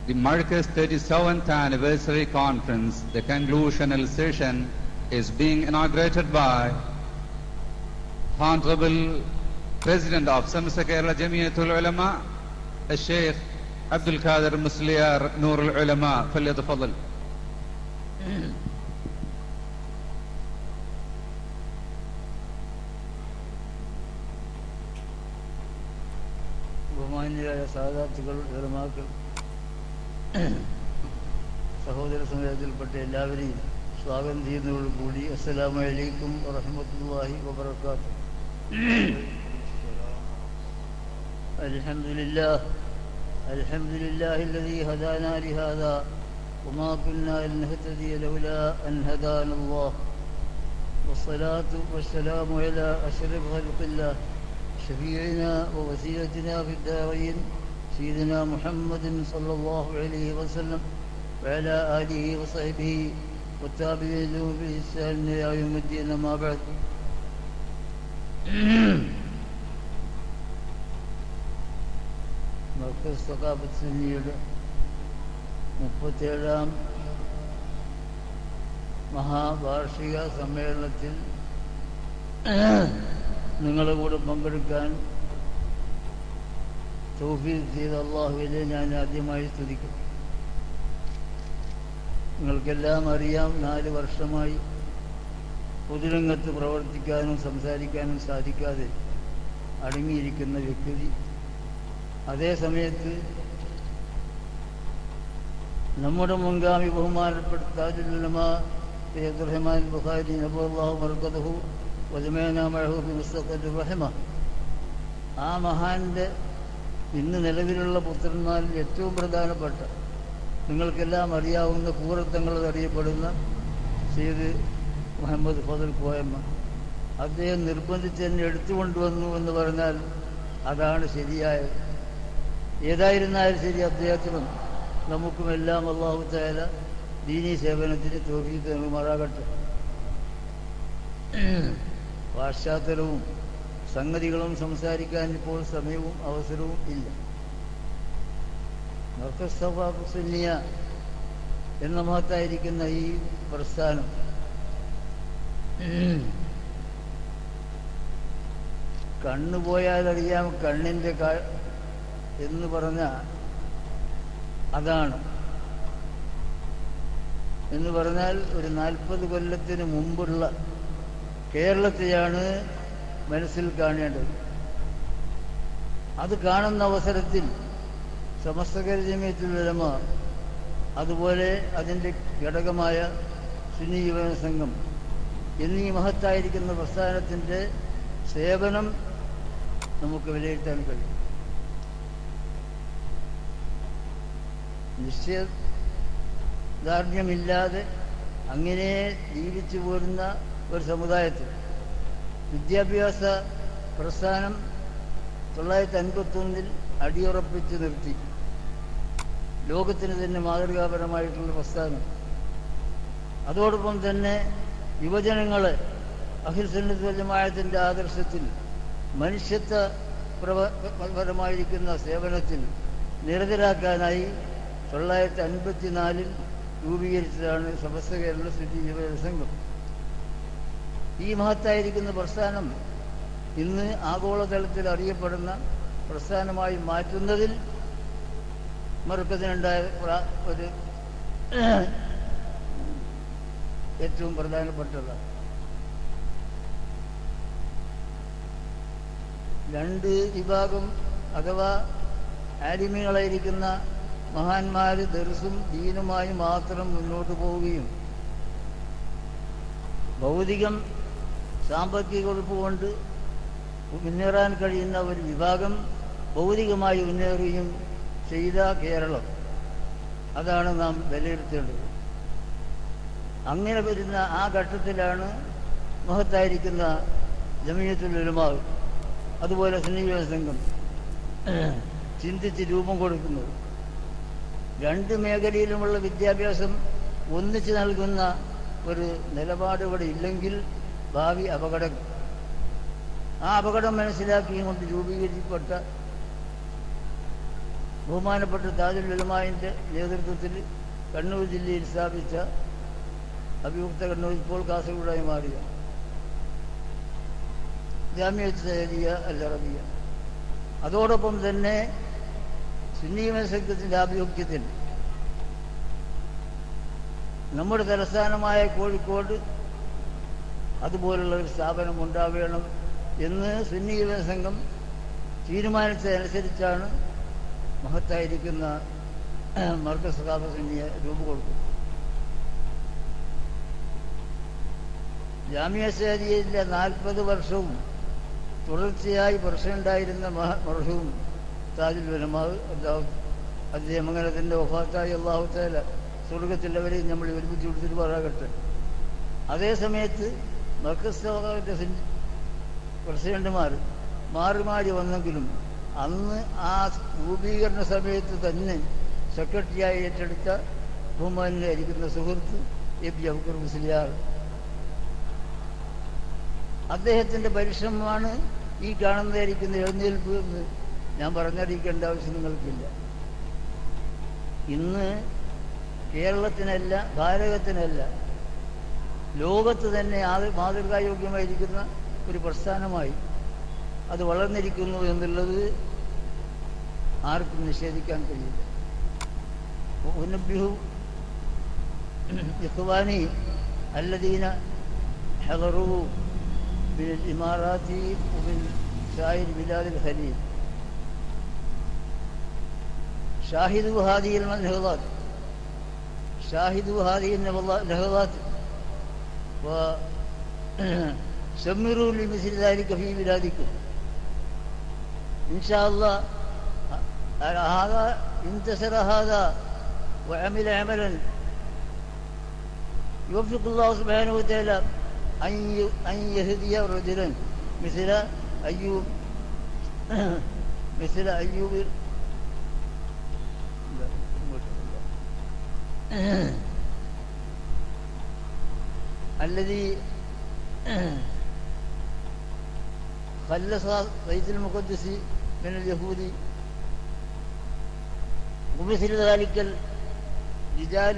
the Marcus 37th Anniversary Conference, the conclusional session, is being inaugurated by Honorable President of Samsa Kerala Jamiatul Ulama, Sheikh Abdul Qadir Musliyar Nur al-Ulama. فليتفضل. ബഹുമാന്യരായ സാദാത്തുകൾ, ഉലമാക്കൾ, സഹോദര സമൂഹത്തിൽപ്പെട്ട എല്ലാവരെയും സ്വാഗതം ചെയ്യുന്നതോടുകൂടി അസ്സലാമു അലൈക്കും വറഹ്മത്തുള്ളാഹി വബറകാതുഹു. അൽഹംദുലില്ലാഹി الذي هدانا لهذا وما كنا لنهتدي لولا أن هدانا الله والصلاة والسلام على أشرف خلق الله شفيعنا ووسيلتنا في الدارين سيدنا محمد صلى الله عليه وسلم وعلى آله وصحبه والتابعين لهم بإحسان إلى يوم الدين. أما بعد. മർക്കസ് സഖാഫത്ത് സുന്നിയുടെ 37ാം മഹാവാർഷിക സമ്മേളനത്തിൽ നിങ്ങളുടെ കൂടെ പങ്കെടുക്കാൻ തൗഫീഖ് ചെയ്ത അല്ലാഹുവിനെ ഞാൻ ആദ്യമായി സ്തുതിക്കും. നിങ്ങൾക്കെല്ലാം അറിയാം, 4 വർഷമായി പൊതുരംഗത്ത് പ്രവർത്തിക്കാനും സംസാരിക്കാനും സാധിക്കാതെ അടങ്ങിയിരിക്കുന്ന വ്യക്തി, അതേ സമയത്ത് നമ്മുടെ മുൻഗാമി ബഹുമാനപ്പെട്ട താജുൽ ഉലമാ അബ്ദുറഹ്മാൻ ബുഖാരി നബറല്ലാഹു ബറകതുഹു വജമഅനാ മഅഹു ഫി മുസ്തഖബിർ റഹ്മ, ആ മഹാന്റെ ഇന്ന് നിലവിലുള്ള പുത്രന്മാരിൽ ഏറ്റവും പ്രധാനപ്പെട്ട, നിങ്ങൾക്കെല്ലാം അറിയാവുന്ന കൂറത്തങ്ങൾ അറിയപ്പെടുന്ന സയ്യിദ് മുഹമ്മദ് ഫദൽ കോയമ്മ, അദ്ദേഹം നിർബന്ധിച്ച് എന്നെ എടുത്തുകൊണ്ടുവന്നു എന്ന് പറഞ്ഞാൽ അതാണ് ശരിയായത്. ഏതായിരുന്നാലും ശരി, അദ്ദേഹത്തിനും നമുക്കുമെല്ലാം അല്ലാഹു തആല ദീനീ സേവനത്തിന് തൗഫീഖ് നൽകുമാറാകട്ടെ. പാശ്ചാത്തലവും സംഗതികളും സംസാരിക്കാൻ ഇപ്പോൾ സമയവും അവസരവും ഇല്ല. മർക്കസ് സഖാഫത്ത് സുന്നിയ എന്ന മഹത്തായിരിക്കുന്ന ഈ പ്രസ്ഥാനം കണ്ണുപോയാലറിയാം കണ്ണിൻ്റെ എന്ന് പറഞ്ഞ അതാണ്. എന്ന് പറഞ്ഞാൽ ഒരു 40 കൊല്ലത്തിന് മുമ്പുള്ള കേരളത്തെയാണ് മനസ്സിൽ കാണേണ്ടത്. അത് കാണുന്ന അവസരത്തിൽ സമസ്ത കേരള ജമിയത്തുൽ ഉലമ, അതുപോലെ അതിൻ്റെ ഘടകമായ സുന്നി യുവജന സംഘം എന്നീ മഹത്തായിരിക്കുന്ന പ്രസ്ഥാനത്തിൻ്റെ സേവനം നമുക്ക് വിലയിരുത്താൻ കഴിയും. നിശ്ചയദാർഢ്യമില്ലാതെ അങ്ങനെ ജീവിച്ചു പോരുന്ന ഒരു സമുദായത്തിൽ വിദ്യാഭ്യാസ പ്രസ്ഥാനം 1951 അടിയുറപ്പിച്ച് നിർത്തി. ലോകത്തിന് തന്നെ മാതൃകാപരമായിട്ടുള്ള പ്രസ്ഥാനം. അതോടൊപ്പം തന്നെ യുവജനങ്ങളെ അഹ്ലുസ് സുന്നത്ത് വൽ ജമാഅത്തിന്റെ ആദർശത്തിൽ മനുഷ്യത്വപരമായിരിക്കുന്ന സേവനത്തിൽ നിരതരാക്കാനായി 1954 രൂപീകരിച്ചതാണ് സമസ്ത കേരള സുന്നി യുവജന സംഘം. ഈ മഹത്തായിരിക്കുന്ന പ്രസ്ഥാനം ഇന്ന് ആഗോളതലത്തിൽ അറിയപ്പെടുന്ന പ്രസ്ഥാനമായി മാറ്റുന്നതിൽ മർക്കസിനുണ്ടായ ഒരു ഏറ്റവും പ്രധാനപ്പെട്ടതാണ്. 2 വിഭാഗം അഥവാ ആലിമീങ്ങളായിരിക്കുന്ന മഹാന്മാർ ദർസും ദീനുമായി മാത്രം മുന്നോട്ട് പോവുകയും ഭൗതികം സാമ്പത്തിക ഉറപ്പുകൊണ്ട് മുന്നേറാൻ കഴിയുന്ന ഒരു വിഭാഗം ഭൗതികമായി മുന്നേറുകയും ചെയ്ത കേരളം, അതാണ് നാം വിലയിരുത്തേണ്ടത്. അങ്ങനെ വരുന്ന ആ ഘട്ടത്തിലാണ് മഹത്തായിരിക്കുന്ന ജമിയത്തുൽ ഉലമാ, അതുപോലെ സുന്നി യുവജന സംഘം ചിന്തിച്ച് രൂപം കൊടുക്കുന്നത്. 2 മേഖലയിലുമുള്ള വിദ്യാഭ്യാസം ഒന്നിച്ച് നൽകുന്ന ഒരു നിലപാട് ഇവിടെ ഇല്ലെങ്കിൽ ഭാവി അപകടം. ആ അപകടം മനസ്സിലാക്കിയും കൊണ്ട് രൂപീകരിക്കപ്പെട്ട ബഹുമാനപ്പെട്ട താജുൽ ഉലമാഇന്റെ നേതൃത്വത്തിൽ കണ്ണൂർ ജില്ലയിൽ സ്ഥാപിച്ച അഭിയുക്ത കണ്ണൂർ ഇപ്പോൾ കാസർഗോഡായി മാറിയ ജാമിഅത്ത് സഅദിയ അൽ അറബിയ, അതോടൊപ്പം തന്നെ സുന്നി സംഘത്തിൻ്റെ ആഭിമുഖ്യത്തിൽ നമ്മുടെ തലസ്ഥാനമായ കോഴിക്കോട് അതുപോലുള്ള ഒരു സ്ഥാപനം ഉണ്ടാവേണം എന്ന് സുന്നി സംഘം തീരുമാനിച്ചതനുസരിച്ചാണ് മഹത്തായിരിക്കുന്ന മർക്കസ് സഖാഫ സുന്നിയെ രൂപം കൊടുക്കുന്നത്. ജാമിഅ സഅദിയയിലെ 40 വർഷവും തുടർച്ചയായി പ്രസിഡന്റായിരുന്ന മർഹൂം താജുൽ ഉലമാ അദ്ദേഹം അങ്ങനെ തന്നെ വഫാത്തായി അല്ലാഹു തആല സ്വർഗത്തിലവരെയും നമ്മൾ ഒരുമിച്ച് കൊടുത്തിരുമാറാകട്ടെ. അതേ സമയത്ത് മർക്കസ് സഖാഫിന്റെ പ്രസിഡന്റുമാർ മാറി മാറി വന്നെങ്കിലും അന്ന് ആ രൂപീകരണ സമയത്ത് തന്നെ സെക്രട്ടറിയായി ഏറ്റെടുത്ത ബഹുമാനായിരിക്കുന്ന സുഹൃത്ത് എ പി അബൂബക്കർ മുസ്ലിയാർ, അദ്ദേഹത്തിൻ്റെ പരിശ്രമമാണ് ഈ കാണുന്നതായിരിക്കുന്ന എഴുന്നേൽപ്പ് എന്ന് ഞാൻ പറഞ്ഞറിയിക്കേണ്ട ആവശ്യം നിങ്ങൾക്കില്ല. ഇന്ന് കേരളത്തിനല്ല, ഭാരതത്തിനല്ല, ലോകത്ത് തന്നെ മാതൃകായോഗ്യമായിരിക്കുന്ന ഒരു പ്രസ്ഥാനമായി അത് വളർന്നിരിക്കുന്നു എന്നുള്ളത് ആർക്കും നിഷേധിക്കാൻ കഴിയില്ല. ഉനബ്ബിഹു ഇഖ്വാനി അല്ലദീന ഹദറൂ من الإمارات ومن سائر بلاد الخليج شاهدوا هذه النهضات، شاهدوا هذه النهضات وسمروا لمثل ذلك في بلادكم إن شاء الله. هذا انتصر هذا وعمل عملا يوفق الله سبحانه وتعالى أن يهدي رجلا مثل أيوب الذي خلص بيت المقدس من اليهود، ومثل ذلك الرجال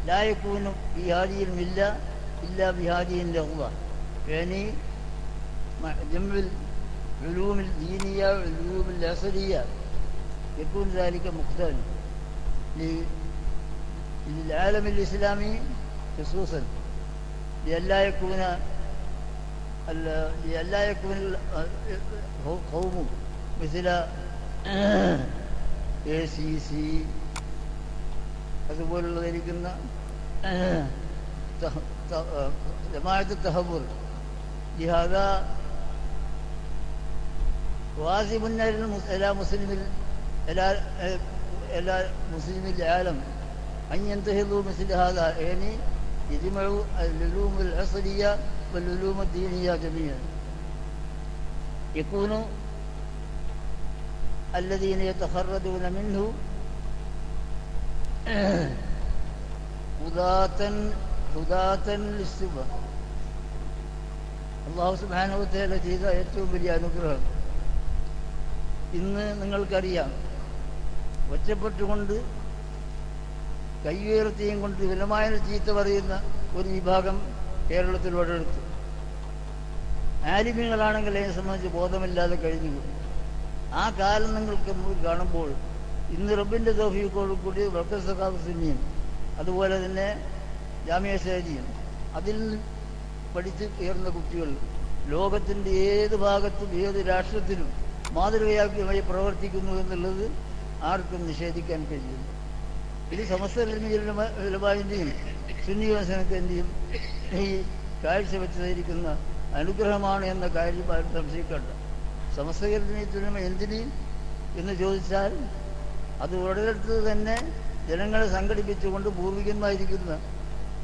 لا يكون في هذه الملة إلا بهذه اللغة، يعني مع جمع العلوم الدينية والعلوم العصرية يكون ذلك مقتل للعالم الإسلامي خصوصا، لئلا يكون قوم مثل ACC അതുപോലുള്ള ഇരിക്കുന്ന جماعة التهور. لهذا واجب على مسلم العالم أن ينتهضوا مثل هذا، يعني يجمعوا العلوم العصرية والعلوم الدينية جميعا، يكون الذين يتخرجون منه هداة للسبا. അല്ലാഹു സുബ്ഹാനഹു വ തആല ചെയ്ത ഏറ്റവും വലിയ അനുഗ്രഹം. ഇന്ന് നിങ്ങൾക്കറിയാം, ഒറ്റപ്പെട്ടുകൊണ്ട് കയ്യുയർത്തിയും കൊണ്ട് വിലമായ ചീത്ത പറയുന്ന ഒരു വിഭാഗം കേരളത്തിൽ ഉടലെടുത്തു. ആലിമീങ്ങളാണെങ്കിൽ അതിനെ സംബന്ധിച്ച് ബോധമില്ലാതെ കഴിഞ്ഞു. ആ കാലം നിങ്ങൾക്ക് കാണുമ്പോൾ ഇന്ന് റബ്ബിൻ്റെ തൗഫീഖോട് കൂടി മർക്കസ് സഖാഫ സുന്നിയും അതുപോലെ തന്നെ ജാമിഅ സഅദിയും അതിൽ പഠിച്ച് ഉയർന്ന കുട്ടികൾ ലോകത്തിൻ്റെ ഏത് ഭാഗത്തും ഏത് രാഷ്ട്രത്തിലും മാതൃകയായി പ്രവർത്തിക്കുന്നു എന്നുള്ളത് ആർക്കും നിഷേധിക്കാൻ കഴിയില്ല. ഇത് സമസ്ത ഉലമാഇന്റെയും സുന്നി വസനത്തിൻ്റെയും ഈ കാഴ്ചവെച്ചതായിരിക്കുന്ന അനുഗ്രഹമാണ് എന്ന കാര്യം ആരും സംശയിക്കേണ്ട. സമസ്ത ഉലമ എന്തിന് എന്ന് ചോദിച്ചാൽ അത് ഉടലെടുത്തത് തന്നെ ജനങ്ങളെ സംഘടിപ്പിച്ചുകൊണ്ട് പൂർവികന്മായിരിക്കുന്ന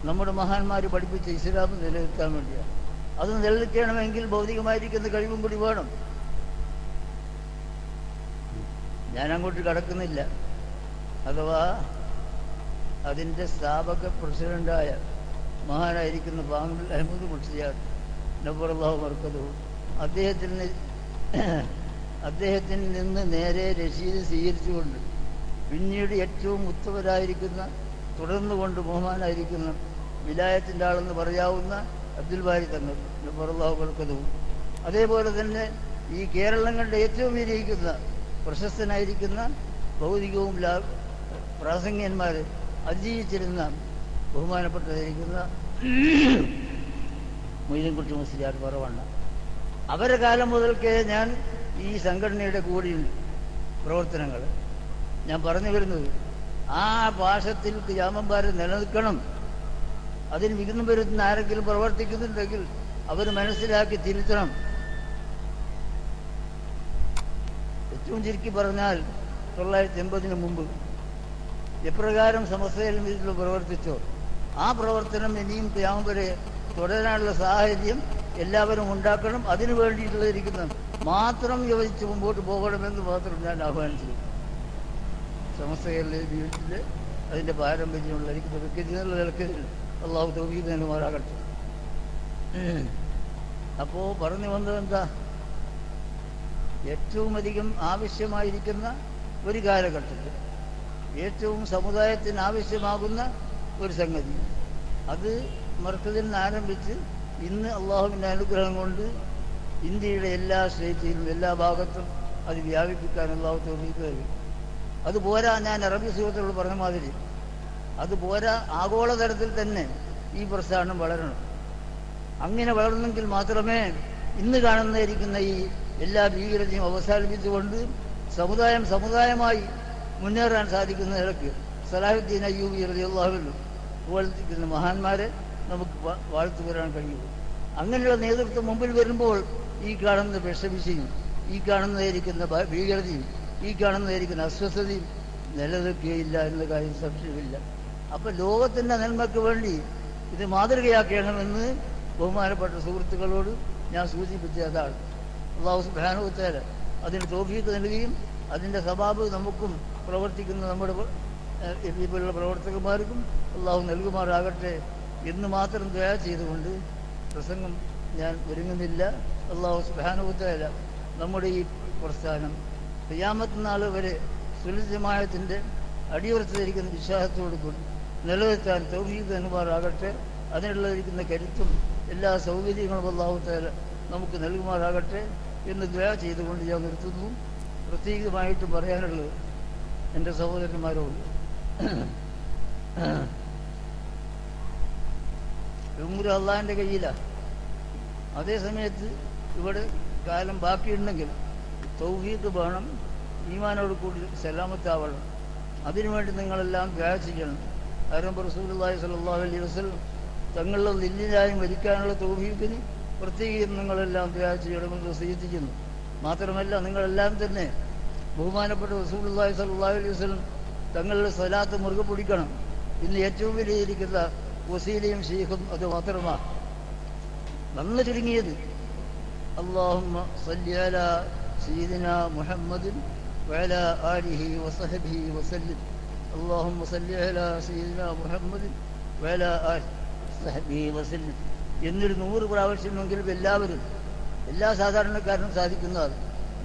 നമ്മുടെ മഹാന്മാർ പഠിപ്പിച്ച ഇസ്ലാം നിലനിർത്താൻ വേണ്ടിയാണ്. അത് നിലനിൽക്കണമെങ്കിൽ ഭൗതികമായിരിക്കുന്ന കഴിവും കൂടി വേണം. ഞാൻ അങ്ങോട്ട് കടക്കുന്നില്ല. അഥവാ അതിൻ്റെ സ്ഥാപക പ്രസിഡൻ്റായ മഹാനായിരിക്കുന്ന ബാംഗ്ലൂർ അഹമ്മദ് മുർഷിയാർ നബ്ബറല്ലാഹു ബർക്കതുഹു അദ്ദേഹത്തിൽ നിന്ന് നേരെ രശീദ് സ്വീകരിച്ചുകൊണ്ട് പിന്നീട് ഏറ്റവും ഉത്തമരായിരിക്കുന്ന തുടർന്നുകൊണ്ട് ബഹുമാനായിരിക്കുന്ന വിലായത്തിൻ്റെ ആളെന്ന് പറയാവുന്ന അബ്ദുൽ ബാരി തങ്ങൾ അല്ലാഹു ബർക്കത്തുഹു. അതേപോലെ തന്നെ ഈ കേരളം കണ്ട ഏറ്റവും വിജയിക്കുന്ന പ്രശസ്തനായിരിക്കുന്ന ഭൗതികവും പ്രാസംഗ്യന്മാർ അതിജീവിച്ചിരുന്ന ബഹുമാനപ്പെട്ടതായിരിക്കുന്ന മൊയ്തീൻകുട്ടി മുസ്ലിയാർ പറവണ്ണ. അവരുടെ കാലം മുതൽക്കേ ഞാൻ ഈ സംഘടനയുടെ കൂടിയുണ്ട് പ്രവർത്തനങ്ങൾ. ഞാൻ പറഞ്ഞു വരുന്നത് ആ പാശത്തിൽ ഖിയാമംബാര് നിലനിൽക്കണം. അതിന് വിഘ്നം വരുത്തുന്ന ആരെങ്കിലും പ്രവർത്തിക്കുന്നുണ്ടെങ്കിൽ അവർ മനസ്സിലാക്കി തിരുത്തണം. ഏറ്റവും ചുരുക്കി പറഞ്ഞാൽ 1980 മുമ്പ് എപ്രകാരം സമസ്തയിൽ പ്രവർത്തിച്ചോ ആ പ്രവർത്തനം ഇനിയും ഖിയാമം വരെ തുടരാനുള്ള സാഹചര്യം എല്ലാവരും ഉണ്ടാക്കണം. അതിനു വേണ്ടിയിട്ടുള്ളതിരിക്കുന്ന മാത്രം യോജിച്ച് മുമ്പോട്ട് പോകണമെന്ന് മാത്രം ഞാൻ ആഹ്വാനിച്ചു. സമസ്തകളിലെ ജീവിതത്തിൽ അതിൻ്റെ പാരമ്പര്യമുള്ള എനിക്ക് വ്യക്തിന്നുള്ള നിലക്ക് അള്ളാഹു തൗഫീഖ് നൽകുമാറാകട്ടെ. അപ്പോൾ പറഞ്ഞു വന്നതെന്താ, ഏറ്റവും അധികം ആവശ്യമായിരിക്കുന്ന ഒരു കാലഘട്ടത്തിൽ ഏറ്റവും സമുദായത്തിന് ആവശ്യമാകുന്ന ഒരു സംഗതി, അത് മർക്കസിൽ നിന്ന് ആരംഭിച്ച് ഇന്ന് അള്ളാഹുവിൻ്റെ അനുഗ്രഹം കൊണ്ട് ഇന്ത്യയുടെ എല്ലാ സ്റ്റേറ്റിലും എല്ലാ ഭാഗത്തും അത് വ്യാപിപ്പിക്കാൻ അള്ളാഹു തൗഫീഖ് നൽകി. അതുപോരാ, ഞാൻ അറബി സുഹൃത്തുക്കൾ പറഞ്ഞ മാതിരി അതുപോരാ, ആഗോളതലത്തിൽ തന്നെ ഈ പ്രസ്ഥാനം വളരണം. അങ്ങനെ വളർന്നെങ്കിൽ മാത്രമേ ഇന്ന് കാണുന്നതായിരിക്കുന്ന ഈ എല്ലാ ഭീകരതയും അവസാനിപ്പിച്ചുകൊണ്ട് സമുദായമായി മുന്നേറാൻ സാധിക്കുന്ന നിലക്ക് സലാഹുദ്ദീൻ അയ്യൂബി റളിയല്ലാഹു അൻഹു പോലുള്ള മഹാന്മാരെ നമുക്ക് വാഴ്ത്തു വരാൻ കഴിയുള്ളൂ. അങ്ങനെയുള്ള നേതൃത്വം മുമ്പിൽ വരുമ്പോൾ ഈ കാണുന്ന വിഷവിശയും ഈ കാണുന്നതായിരിക്കുന്ന ഭീകരതയും ഈ കാണുന്നതായിരിക്കുന്ന അസ്വസ്ഥതയും നിലനിൽക്കുകയില്ല എന്ന കാര്യം സംശയമില്ല. അപ്പം ലോകത്തിൻ്റെ നന്മയ്ക്ക് വേണ്ടി ഇത് മാതൃകയാക്കണമെന്ന് ബഹുമാനപ്പെട്ട സുഹൃത്തുക്കളോട് ഞാൻ സൂചിപ്പിച്ച അതാണ്. അല്ലാഹു സുബ്ഹാനഹു വ തആല അതിന് തൗഫീഖ് നൽകുകയും അതിൻ്റെ സബാബ് നമുക്കും പ്രവർത്തിക്കുന്ന നമ്മുടെ ഇതുപോലുള്ള പ്രവർത്തകന്മാർക്കും അള്ളാഹു നൽകുമാറാകട്ടെ എന്ന് മാത്രം ദുആ ചെയ്തുകൊണ്ട് പ്രസംഗം ഞാൻ ഒരുങ്ങുന്നില്ല. അല്ലാഹു സുബ്ഹാനഹു വ തആല നമ്മുടെ ഈ പ്രസ്ഥാനം ഖിയാമത്ത് നാൾ വരെ സുന്നത്ത് ജമാഅത്തിന്റെ അടിയുറച്ചിരിക്കുന്ന വിശ്വാസത്തോടു കൂടി നിലനിർത്താൻ തൗഫീഖ് നൽകുമാറാകട്ടെ. അതിനുള്ളതിരിക്കുന്ന കരുത്തും എല്ലാ സൗകര്യങ്ങളും അല്ലാഹു തആല നമുക്ക് നൽകുമാറാകട്ടെ എന്ന് ദുആ ചെയ്തുകൊണ്ട് ഞാൻ നിർത്തുന്നു. പ്രത്യേകമായിട്ട് പറയാനുള്ളത് എൻ്റെ സഹോദരന്മാരോട്, ഉംറ അള്ളാഹിൻ്റെ കയ്യിലാണ്. അതേ സമയത്ത് ഇവിടെ കാലം ബാക്കിയുണ്ടെങ്കിൽ തൗഹീദ് വേണം, ഈമാനോട് കൂടി സലാമത്താവണം. അതിനുവേണ്ടി നിങ്ങളെല്ലാം ദുആ ചെയ്യണം. കാരണം റസൂലുള്ളാഹി സ്വല്ലല്ലാഹു അലൈഹി വസല്ലം തങ്ങളുടെ ലില്ലിലായി മരിക്കാനുള്ള തൗഫീഖിന് പ്രത്യേകം നിങ്ങളെല്ലാം ദുആ ചെയ്യണമെന്ന് വസിയത്തിക്കുന്നു. മാത്രമല്ല നിങ്ങളെല്ലാം തന്നെ ബഹുമാനപ്പെട്ട റസൂലുള്ളാഹി സ്വല്ലല്ലാഹു അലൈഹി വസല്ലം തങ്ങളുടെ സ്വലാത്ത് മുറുകെ പിടിക്കണം. ഇന്ന് ഏറ്റവും വലിയിരിക്കുന്ന വസീലയും ശൈഖും അത് മാത്രമാണ്. നന്ന് ചുരുങ്ങിയത് അല്ലാഹുമ്മ സല്ലി അലാ സയ്യിദിനാ മുഹമ്മദിൻ വഅലാ ആലിഹി വസഹ്ബിഹി വസല്ലം. അല്ലാഹുമ്മ സല്ലി അലാ സയ്യിദിനാ മുഹമ്മദിൻ വഅലാ ആലിഹി വസഹ്ബിഹി വസല്ലം എന്നൊരു 100 പ്രാവശ്യമെങ്കിലും എല്ലാവരും, എല്ലാ സാധാരണക്കാരനും സാധിക്കുന്നതാണ്.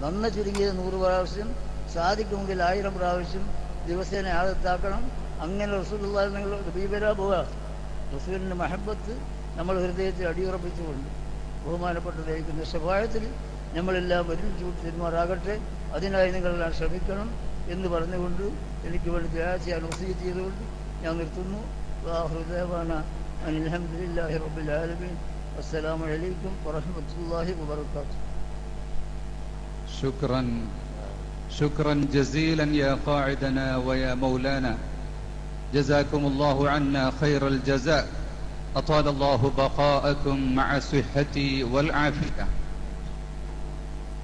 നന്ന ചുരുങ്ങിയത് 100 പ്രാവശ്യം, സാധിക്കുമെങ്കിൽ 1000 പ്രാവശ്യം ദിവസേന ആദത്താക്കണം. അങ്ങനെ റസൂലുള്ളാഹി നിങ്ങൾ ബീബരാ പോവുക. റസൂലിൻ്റെ മഹബത്ത് നമ്മൾ ഹൃദയത്തിൽ അടിയുറപ്പിച്ചുകൊണ്ട് ബഹുമാനപ്പെട്ടതായിരിക്കുന്ന ശഫാഅത്തിൽ നമ്മളെല്ലാം ഒരുമിച്ച് പെരുമാറാകട്ടെ. അതിനായി നിങ്ങളെല്ലാം ശ്രമിക്കണം എന്ന് പറഞ്ഞുകൊണ്ട് എനിക്ക് വേണ്ടി ദുആ ചെയ്യാൻ വസിയത്ത് ചെയ്തുകൊണ്ട് ഞാൻ നിർത്തുന്നു. വആഖിറു ദഅവാനാ അൽഹംദുലില്ലാഹി റബ്ബിൽ ആലമീൻ. അസ്സലാമു അലൈക്കും വറഹ്മത്തുള്ളാഹി വബറകാതുഹു. شكرا جزيلا يا قاعدنا ويا مولانا، جزاكم الله عنا خير الجزاء، أطال الله بقاءكم مع الصحة والعافية.